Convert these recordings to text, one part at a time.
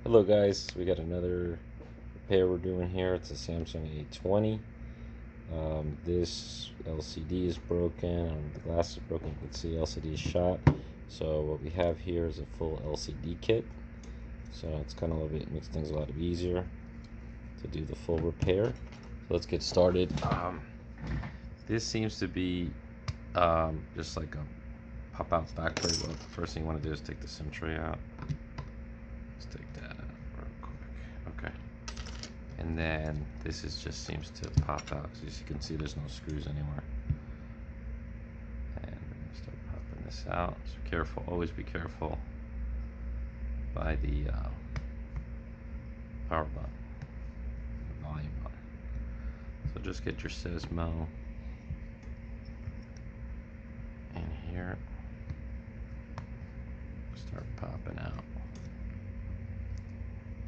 Hello guys, we got another repair we're doing here. It's a Samsung A20. This LCD is broken, the glass is broken, you can see LCD is shot. So what we have here is a full LCD kit. So it's kind of a little bit, makes things a lot easier to do the full repair. So let's get started. This seems to be just like a pop-out back plate. Well, the first thing you want to do is take the SIM tray out. Let's take that out real quick. Okay. And then this just seems to pop out. As you can see, there's no screws anywhere. And we're gonna start popping this out. So careful, always be careful by the power button, the volume button. So just get your Sesmo in here. Start popping out.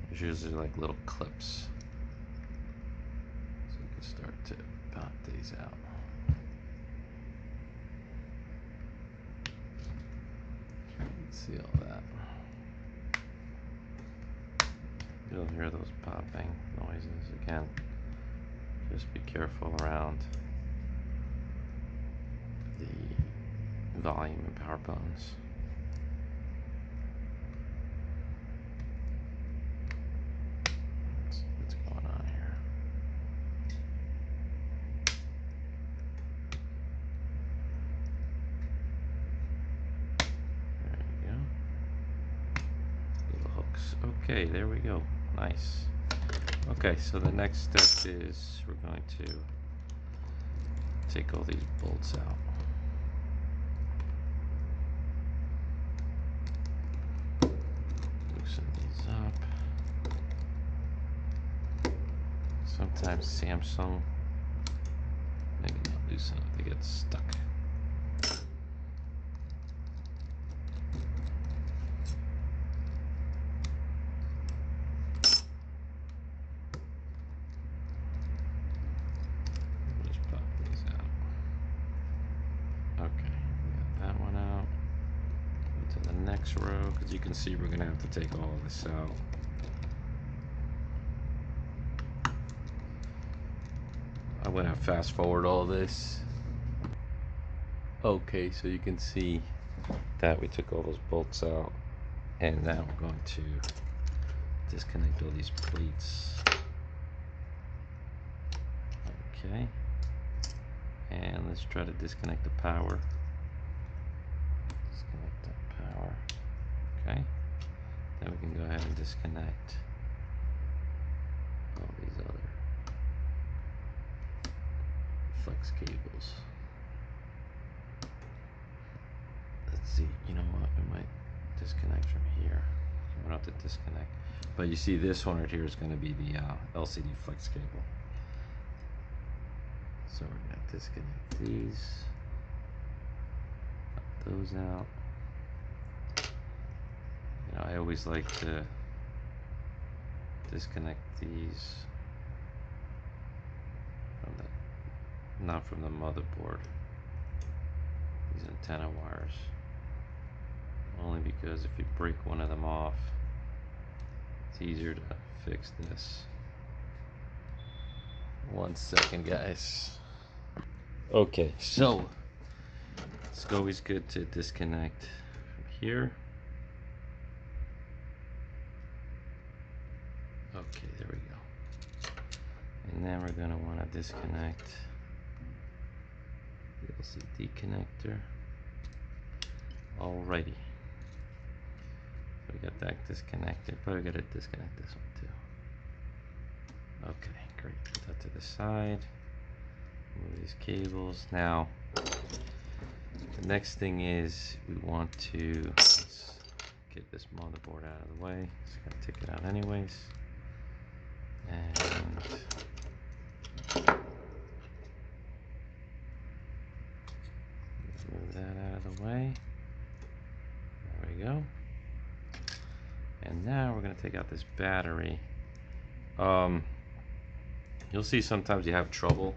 There's usually like little clips. So you can start to pop these out. See all that. You'll hear those popping noises again. Just be careful around the volume and power buttons. Let's see what's going on here. There you go. Little hooks. Okay, there we go. Nice. Okay, so the next step is we're going to take all these bolts out. Loosen these up. Sometimes Samsung, maybe not loosen up, they get stuck. Next row, because you can see we're gonna have to take all of this out. I'm gonna fast forward all this. Okay, so you can see that we took all those bolts out, and now we're going to disconnect all these plates. Okay, and let's try to disconnect the power. Disconnect that power. Okay, then we can go ahead and disconnect all these other flex cables. Let's see, you know what, we might disconnect from here. We don't have to disconnect, but you see this one right here is going to be the LCD flex cable. So we're going to disconnect these, pop those out. You know, I always like to disconnect these from the, not from the motherboard, these antenna wires, only because if you break one of them off, it's easier to fix this. 1 second, guys. Okay, so it's always good to disconnect from here. Okay, there we go. And then we're going to want to disconnect the LCD connector. Alrighty. So we got that disconnected. Probably got to disconnect this one too. Okay, great. Put that to the side. Move these cables. Now, the next thing is we want to get this motherboard out of the way. Just gonna take it out anyways. And move that out of the way. There we go. And now we're going to take out this battery. You'll see sometimes you have trouble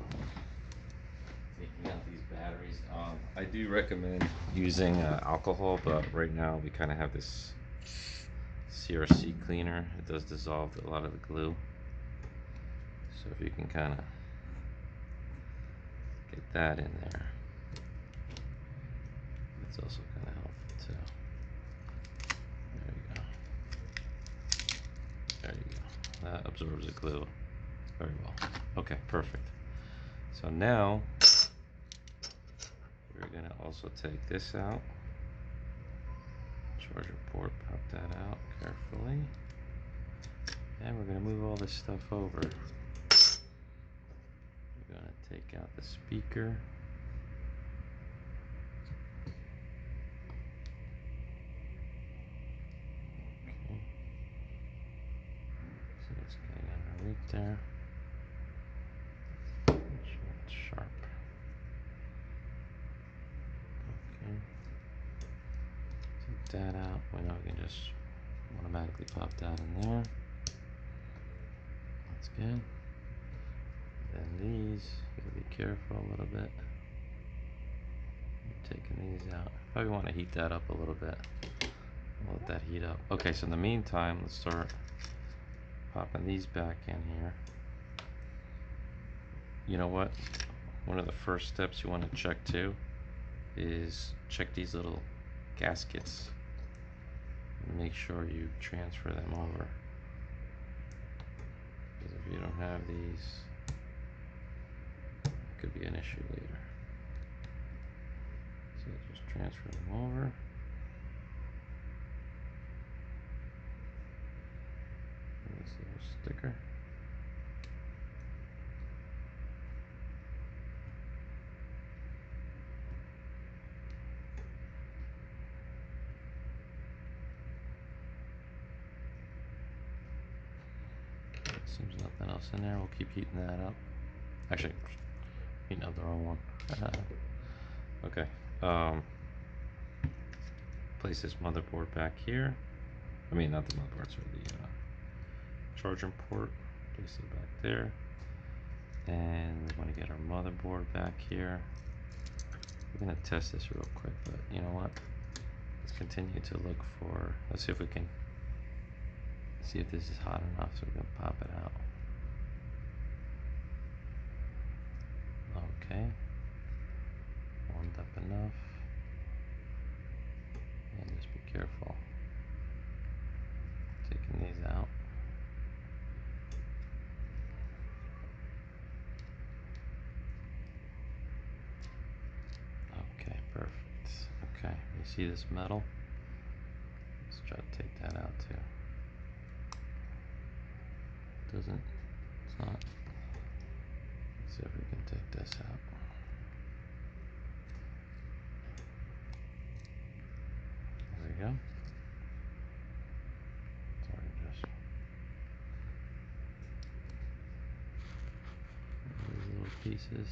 taking out these batteries. I do recommend using alcohol, but right now we kind of have this CRC cleaner. It does dissolve a lot of the glue. So if you can kind of get that in there, it's also kind of helpful too. There you go. There you go. That absorbs the glue very well. Okay, perfect. So now we're gonna also take this out. Charger port, pop that out carefully. And we're gonna move all this stuff over. We're gonna take out the speaker. Okay. So it's getting underneath there. Make sure it's sharp. Okay. Take that out. Well, now we can just automatically pop that in there. That's good. Then these, you gotta be careful a little bit. I'm taking these out. Probably want to heat that up a little bit. Let that heat up. Okay, so in the meantime, let's start popping these back in here. You know what? One of the first steps you want to check too is check these little gaskets. Make sure you transfer them over. Because if you don't have these, it could be an issue later. So just transfer them over. This little sticker. Seems nothing else in there. We'll keep heating that up. Actually, heating up the wrong one. Okay. Place this motherboard back here. I mean, not the motherboard, sorry, the charging port. Place it back there. And we want to get our motherboard back here. We're going to test this real quick, but you know what? Let's continue to look for, let's see if we can, see if this is hot enough so we can pop it out. Okay. Warmed up enough. And just be careful. Taking these out. Okay, perfect. Okay, you see this metal? Let's try to take that out too. Doesn't, it's not. Let's see if we can take this out. There we go. Sorry, just these little pieces.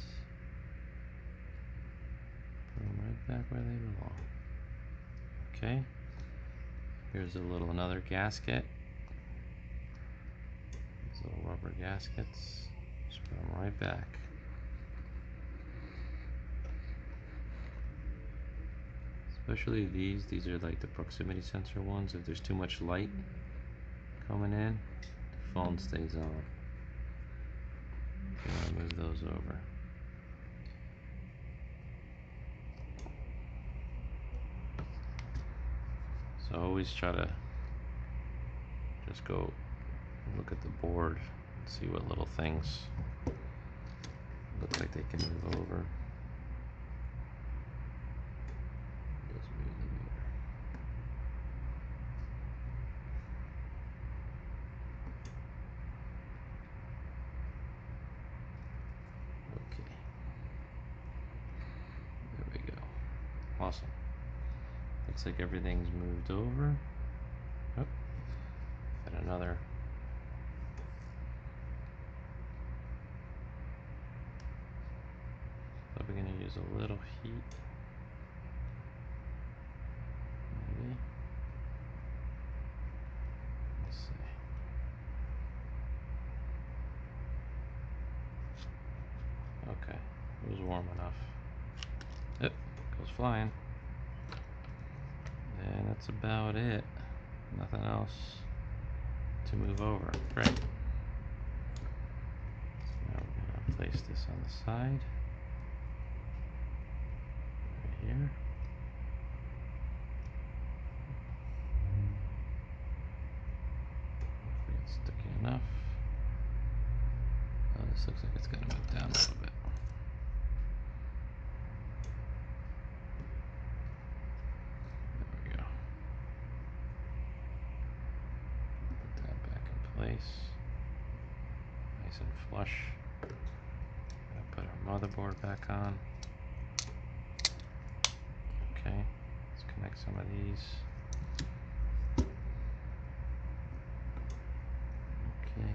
Put them right back where they belong. Okay. Here's a little another gasket. These little rubber gaskets. Just put them right back. Especially these are like the proximity sensor ones. If there's too much light coming in, the phone stays on. You want to move those over. So always try to just go look at the board and see what little things look like they can move over. Just move them over. Okay. There we go. Awesome. Looks like everything's moved over. Oh, and another. So we're going to use a little heat. Maybe. Let's see. Okay, it was warm enough. Yep, goes flying. And that's about it. Nothing else to move over. Great. Now we're going to place this on the side. Right here. Hopefully it's sticky enough. Oh, this looks like it's going to move down a little bit. There we go. Put that back in place. Nice and flush. Gonna put our motherboard back on. Okay, let's connect some of these. Okay.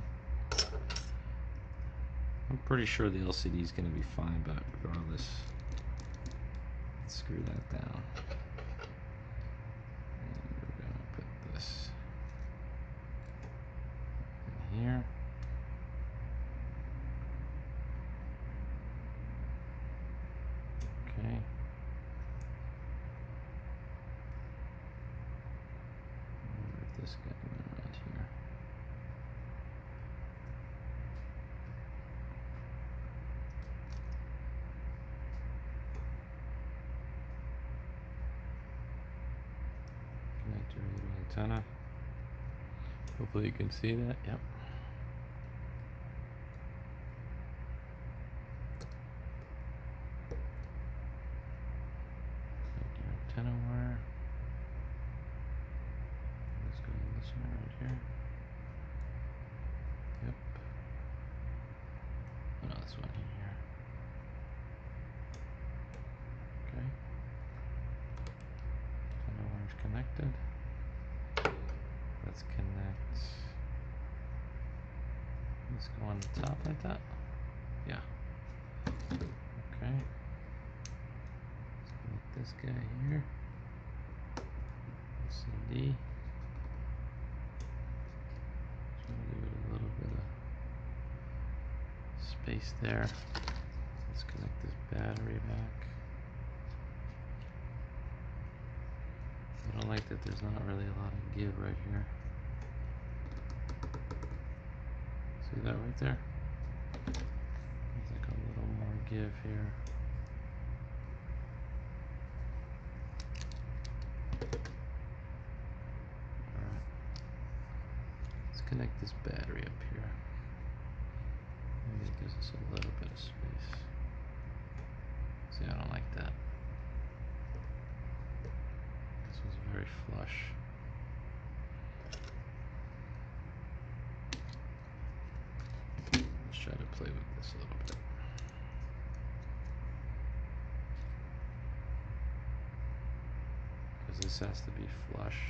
I'm pretty sure the LCD is going to be fine, but regardless, let's screw that down. And we're going to put this in here. Okay. Move this guy around here. Connect your little antenna. Hopefully you can see that. Yep. Connect your antenna wire. Let's go to this one right here. Yep. Oh, no, this one here. Okay. Antenna wire's connected. Let's connect. Let's go on the top like that. Yeah. Okay. Let's connect this guy here. LCD. Try to give it a little bit of space there. Let's connect this battery back. I don't like that there's not really a lot of give right here. See that right there? There's like a little more give here. Alright. Let's connect this battery up here. Maybe it gives us a little bit of space. See, I don't like that. This was very flush. Let's try to play with this a little bit. Because this has to be flush.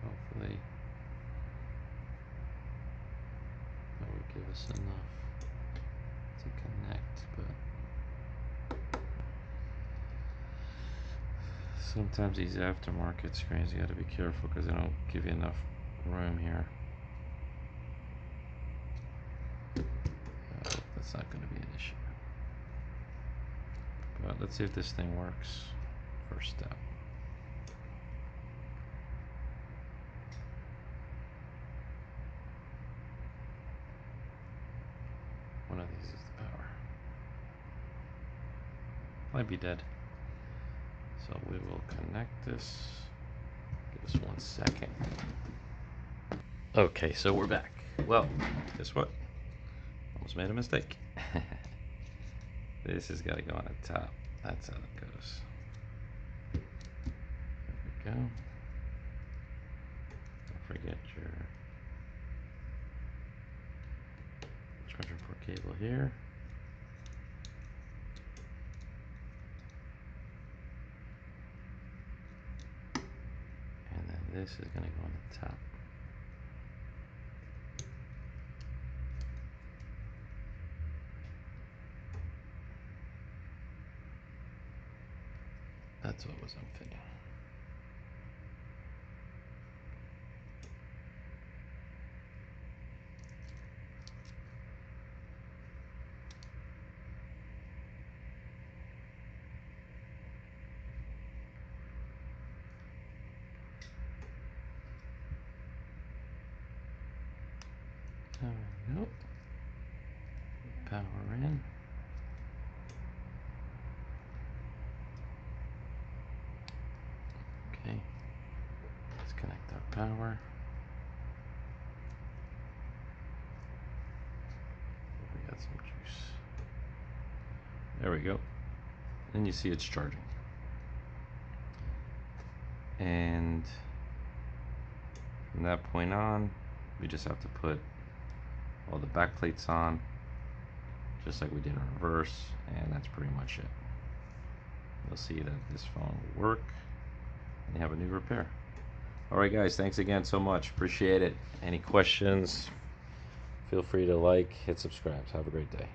Hopefully that would give us enough to connect, but sometimes these aftermarket screens you got to be careful because they don't give you enough room here. That's not going to be an issue. But let's see if this thing works. First step. One of these is the power. Might be dead. So we will connect this. Give us 1 second. Okay, so we're back. Well, guess what? Almost made a mistake. This has got to go on the top. That's how it goes. There we go. Don't forget your 204 cable here. And then this is going to go on the top. That's what was unfitting. There we go. Power in. Okay. Let's connect our power. We got some juice. There we go. And you see it's charging. And from that point on, we just have to put all the back plates on, just like we did in reverse, and that's pretty much it. You'll see that this phone will work, and you have a new repair. Alright guys, thanks again so much. Appreciate it. Any questions, feel free to like, hit subscribe. Have a great day.